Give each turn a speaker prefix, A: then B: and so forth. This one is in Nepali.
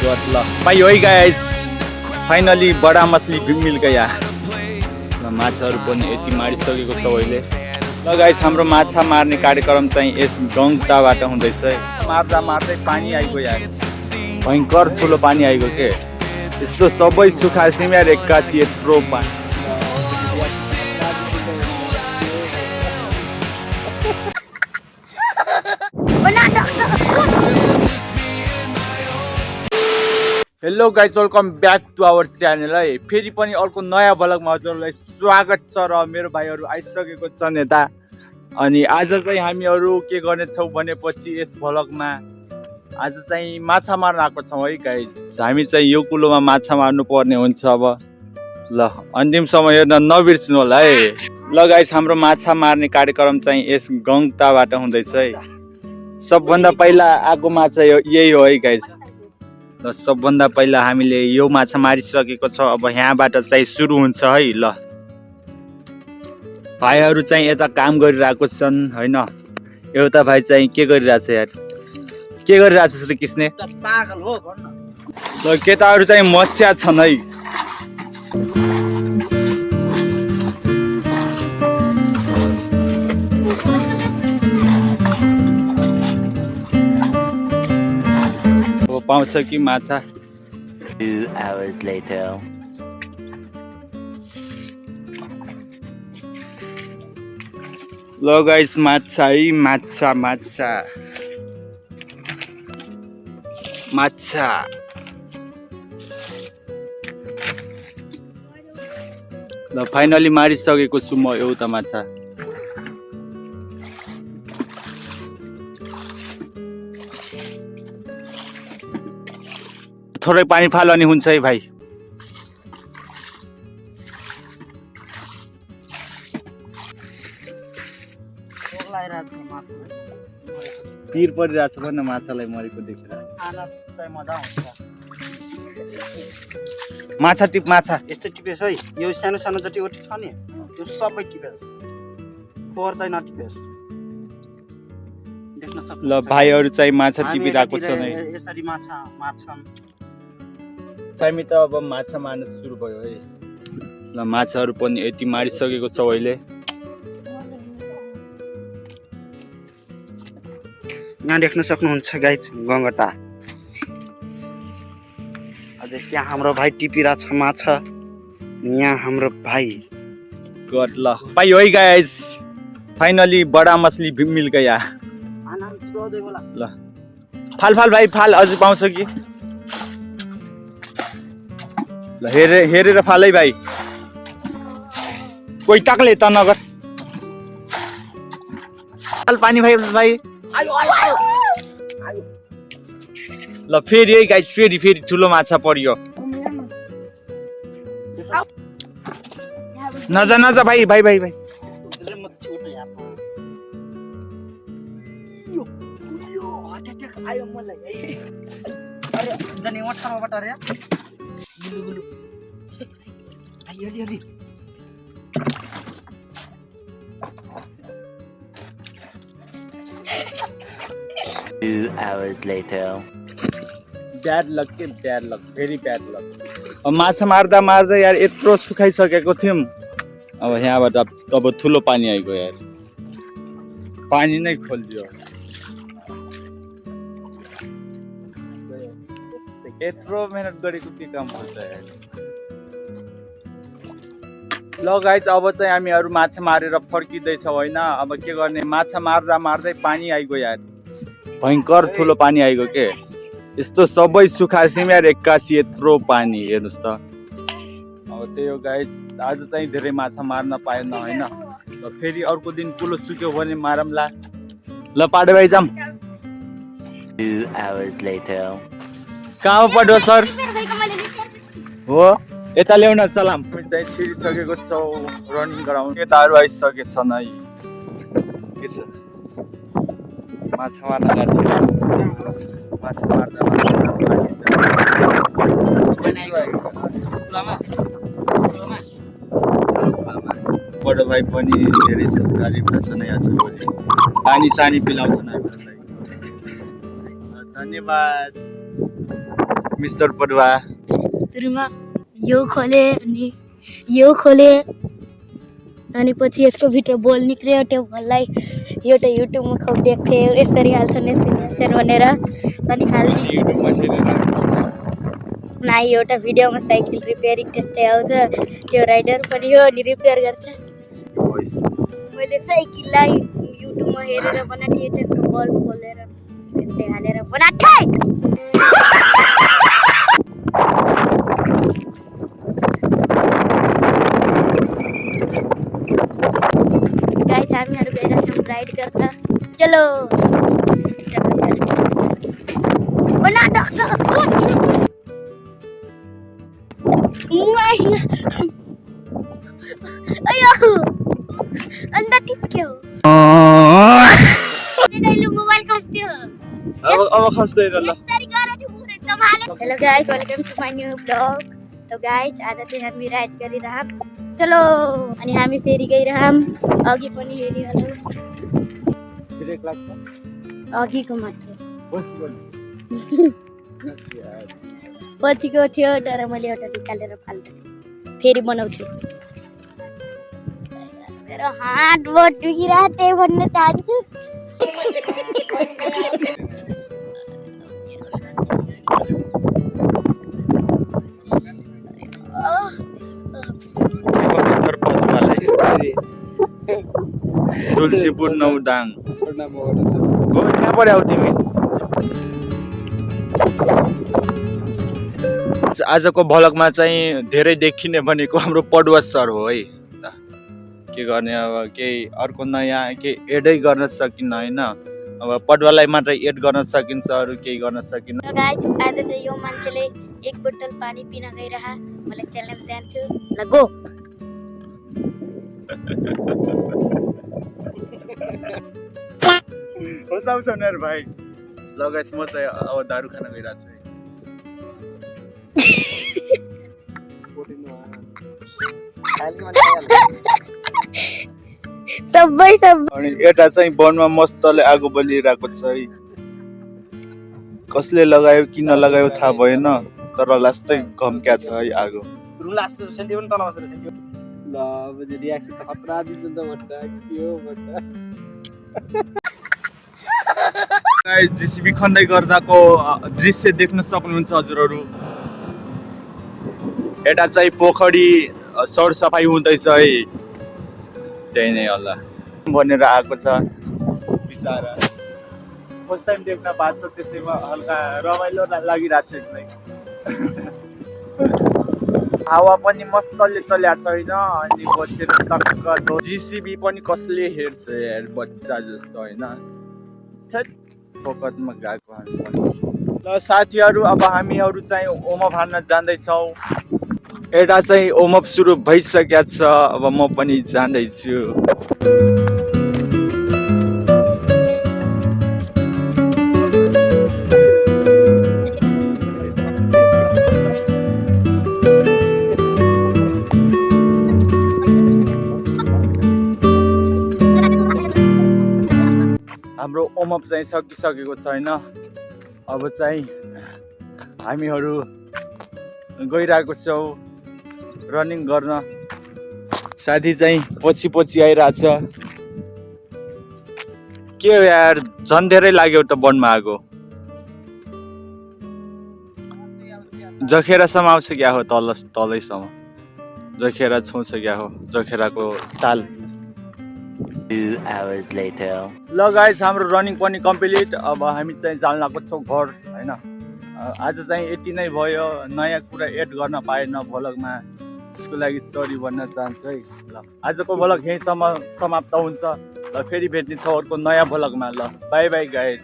A: ल भाइ है गाइस फाइनली बडा मछली भी मिल गया ल माछाहरू पनि यति मारिसकेको छ अहिले ल गाइस हाम्रो माछा मार्ने कार्यक्रम चाहिँ यस गङ्गटाबाट हुँदैछ मार्दा मार्दै पानी आइगयो यार भयङ्कर ठुलो पानी आइगयो के यस्तो सबै सुखाइसक्यौँ यार एक्कासी यत्रो पानी hello guys welcome back to our channel है फेरि पनि अर्को नयाँ भ्लगमा हजुरलाई स्वागत छ र मेरो भाइहरू आइसकेको छन् यता अनि आज चाहिँ हामीहरू के गर्नेछौँ भनेपछि यस भ्लगमा आज चाहिँ माछा मार्न आएको छौँ है गाइस हामी चाहिँ यो कुलोमा माछा मार्नु पर्ने हुन्छ अब ल अन्तिमसम्म हेर्न नबिर्सिनु होला है ल गाइस हाम्रो माछा मार्ने कार्यक्रम चाहिँ यस गङ्गटाबाट हुँदैछ है सबभन्दा पहिला आएको माछा यही हो है गाइस ल सबभन्दा पहिला हामीले यो माछा मारिसकेको छ अब यहाँबाट चाहिँ सुरु हुन्छ है ल भाइहरू चाहिँ यता काम गरिरहेको छन् हैन एउटा भाइ चाहिँ के गरिरहेछ यार के गरिरहेछ श्री कृष्ण
B: पागल हो भन्न
A: ल केटाहरू चाहिँ मच्या छन् है पाउँछ कि माछा
C: 2 hours later
A: ल गाइस माछा है माछा माछा माछा ल फाइनली मारिसकेको छु म एउटा माछा थोरै पानी फाल अनि हुन्छ है भाइ पिर परिरहेको छ भन्न माछालाई मरेको देखेर
B: खाना चाहिँ मजा आउँछ
A: माछा टिप माछा
B: यस्तो टिपेस है यो सानो सानो जति ओटी छ नि त्यो सबै टिपेस फोहोर चाहिँ नटिपेस देख्न सक्नुहुन्छ
A: ल भाइहरू चाहिँ माछा टिपिरहेको छन् है
B: यसरी माछा मार्छन्
A: हामी त अब माछा मार्न सुरु भयो है ल माछाहरू पनि यति मारिसकेको छ अहिले
B: यहाँ देख्न सक्नुहुन्छ गाइस गङ्गटा अझै त्यहाँ हाम्रो भाइ टिपिरहेछ माछा यहाँ हाम्रो भाइ
A: गड ल भाइ है गाइस फाइनली बडा मछली भी मिल गया ल फाल फाल भाइ फाल अझै पाउँछ कि ल हेरेर फालै भाइ कोही टाक्ले त नगर फाल पानी भाइ भाइ ल फेरि है गाइस फेरि ठुलो माछा पर्यो नजा भाइ भाइ भाइ भाइ
B: आयो मलाई अरे जनी ओठाबाट रे गुलु गुलु अलि
C: 2 hours later
A: ब्याड लक के bad lock very bad lock अब माछा मार्दा मार्दै यार यत्रो सुखाइसकेको थियौँ अब यहाँबाट अब ठुलो पानी आइगयो यार पानी नै खोलिदियो यत्रो मेहनत गरेको के काम हुन्छ यार ल गाइस अब चाहिँ हामीहरू माछा मारेर फर्किँदैछौँ होइन अब के गर्ने माछा मार्दा मार्दै पानी आइगयो यार भयङ्कर ठुलो पानी आइगयो के यस्तो सबै सुखाइसक्यौँ यार एक्कासी यत्रो पानी हेर्नुहोस् त अब त्यही हो गाइस आज चाहिँ धेरै माछा मार्न पाएन होइन र फेरि अर्को दिन कुलो सुक्यो भने मारौँला ल पाडे भाइ जाम
C: 2 hours later
A: कहाँ पढ्यो सर हो यता ल्याउन चलाम चाहिँ छिरिसकेको छौ रनिङ गराउनु केटाहरू आइसकेछन् है के छ माछा मार्न गएको माछा मार्दा बडो भाइ पनि धेरै संस्कारी भन्छन् आजभोलि पानी सानी पिलाउँछन् हामीलाई धन्यवाद मिस्टर पडुवा
D: सुरुमा यो खोले अनि पछि यसको भित्र बोल निक्ल्यो त्यो बोललाई एउटा युट्युबमा खौ देख्थे यसरी हाल्छन् भनेर अनि हाल्दै एउटा भिडियोमा साइकल रिपेयरिङ त्यस्तै आउँछ त्यो राइडर पनि हो अनि रिपेयर गर्छ मैले साइकललाई युट्युबमा हेरेर बनाएको त्यसको बल खोलेर त्यस्तै हालेर बनाएको गाइस हामीहरू गइरहेछौँ राइड गर्न चलो बना डक्टर अयो अंदर टिच्क्यो मोबाइल खस्यो
A: अब खस्दैन ल
D: hello guys welcome to my new blog तो गाइस आज चाहिँ हामी राइड गरिरहँ चलो अनि हामी फेरि गइरहँ अघि पनि हेरिहालौँ
A: ब्रेक लाग्छ
D: अघिको मात्र पछिको थियो तर मैले एउटा निकालेर फाल्छु फेरि बनाउँछु मेरो हात बहुत दुखिरहेको त्यही भन्न चाहन्छु
A: तुलसीपुर नौदाङ कहाँबाट आऊ तिमी आजको भ्लगमा चाहिँ धेरै देखिने भनेको हाम्रो पडुवा सर हो है के गर्ने अब केही अर्को नयाँ केही एडै गर्न सकिन्न होइन अब पडुवालाई मात्रै एड गर्न सकिन्छ अरू केही गर्न सकिन्न
D: गाइस आज चाहिँ यो मान्छेले एक बोतल पानी पिन गइरहा मलाई च्यालेन्ज दिन्छु ल गो
A: होसाउँछ नि यार भाइ ल गाइस म चाहिँ अब दारु खान गइरहेको छु
D: सबै
A: अनि यता चाहिँ वनमा मस्तले आगो बलिरहेको छ है कसले लगायो किन लगायो थाहा भएन तर लास्टै घम्क्या छ है आगो
B: लास्ट सेन्टी पनि तल बसेर सेन्टी ल अब रियाक्सन त खतरा दिन्छ त भट्टा के हो भट्टा
A: गाइस जेसीबी खन्दै गर्दाको दृश्य देख्न सक्नुहुन्छ हजुरहरू यता चाहिँ पोखरी सरसफाइ हुँदैछ है त्यही नै होला भनेर आएको छ बिचारा फर्स्ट टाइम देख्न पाएको छ त्यसैमा हल्का रमाइलो लागिरहेको छ यसलाई हावा पनि मस्तले चलिरहेको छैन अनि बसेर टक्क जेसीबी पनि कसले हेर्छ यार बच्चा जस्तो होइन फोकटमा गएको ल साथीहरू अब हामीहरू चाहिँ ओमप हान्न जाँदैछौँ यता चाहिँ ओमप सुरु भइसकेको छ अब म पनि जाँदैछु हाम्रो ओमप चाहिँ सकिसकेको छैन अब चाहिँ हामीहरू गइरहेको छौँ रनिङ गर्न साथी चाहिँ पछि आइरहेछ के हो यार झन् धेरै लाग्यो त वनमा आगो जखेरासम्म आउँछ क्या हो तलैसम्म जखेरा छुन्छ क्या हो जखेराको ताल
C: 2 hours later.
A: ल गाइस हाम्रो रनिङ पनि कम्प्लिट अब हामी चाहिँ जान लागेको छौँ घर होइन आज चाहिँ यति नै भयो नयाँ कुरा एड गर्न पाएन भ्लगमा त्यसको लागि सरी भन्न चाहन्छु है ल आजको भ्लग यहीँसम्म समाप्त हुन्छ ल फेरि भेट्ने छ अर्को नयाँ भ्लगमा ल बाई बाई गाइस